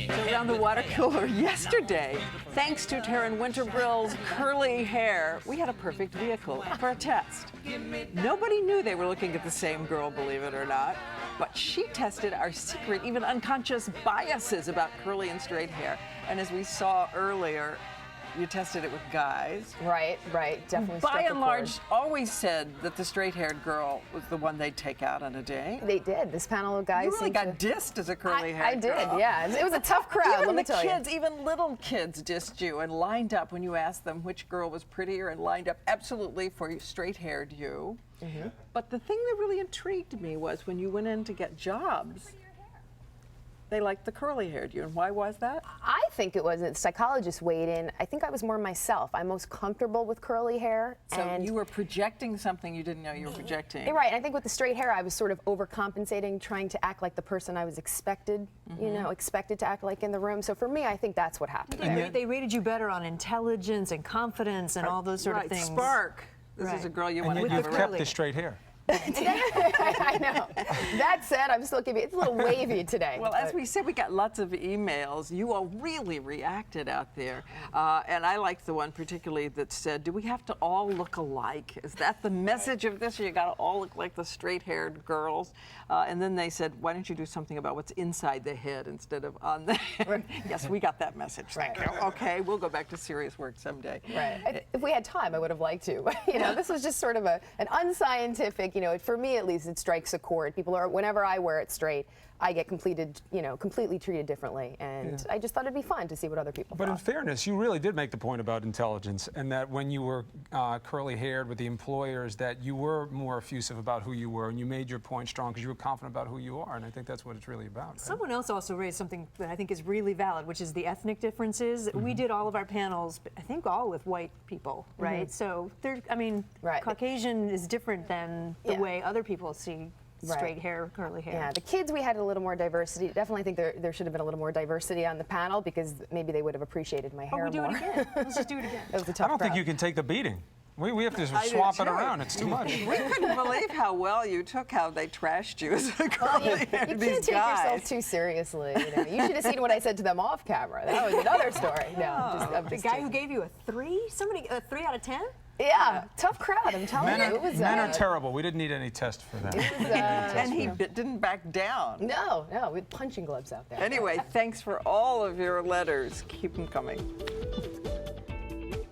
So around the water cooler yesterday, thanks to Taryn Brill's curly hair, we had a perfect vehicle for a test. Nobody knew they were looking at the same girl, believe it or not, but she tested our secret, even unconscious biases about curly and straight hair. And as we saw earlier, you tested it with guys. Right, definitely. By and large, always said that the straight-haired girl was the one they'd take out on a date. They did. This panel of guys. You really got dissed as a curly-haired girl. I did, yeah. It was a tough crowd, let me tell you. Even little kids dissed you and lined up when you asked them which girl was prettier and lined up absolutely for straight-haired you. Mm-hmm. But the thing that really intrigued me was when you went in to get jobs, they liked the curly-haired you. And why was that? I think it was a psychologist weighed in. I think I was more myself. I'm most comfortable with curly hair. So and you were projecting something you didn't know you were projecting. Right. I think with the straight hair, I was sort of overcompensating, trying to act like the person I was expected, expected to act like in the room. So for me, I think that's what happened. And they rated you better on intelligence and confidence and all those sort of things. Spark. This is a girl you want to have around. You've kept the straight hair. I know. That said, I'm still giving it's a little wavy today. Well, as we said, we got lots of emails. You all really reacted out there. And I liked the one particularly that said, do we have to all look alike? Is that the message of this? You got to all look like the straight-haired girls? And then they said, why don't you do something about what's inside the head instead of on the head? Right. Yes, we got that message. Thank you. Okay, we'll go back to serious work someday. Right. If we had time, I would have liked to. This was just sort of an unscientific, for me at least, it strikes a chord. People are, whenever I wear it straight, I get completely treated differently, and I just thought it'd be fun to see what other people thought. In fairness, you really did make the point about intelligence, and that when you were curly-haired with the employers, that you were more effusive about who you were, and you made your point strong because you were confident about who you are, and I think that's what it's really about. Right? Someone else also raised something that I think is really valid, which is the ethnic differences. We did all of our panels, I think all with white people, right? So, Caucasian is different than the way other people see straight hair, curly hair. Yeah, the kids, we had a little more diversity. Definitely think there should have been a little more diversity on the panel because maybe they would have appreciated my hair more. We do it again. Let's just do it again. That was a tough I don't think you can take the beating. We have to swap it around. It's too much. We couldn't believe how well you took how they trashed you as a curly-haired. You can't take yourself too seriously. You should have seen what I said to them off camera. That was another story. No, the guy who gave you a 3? Somebody a 3 out of 10? Yeah, tough crowd, I'm telling you. Men are terrible. We didn't need any test for that. And he didn't back down. No, we had punching gloves out there. Anyway, thanks for all of your letters. Keep them coming.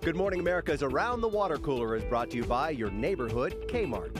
Good Morning America's Around the Water Cooler is brought to you by your neighborhood Kmart.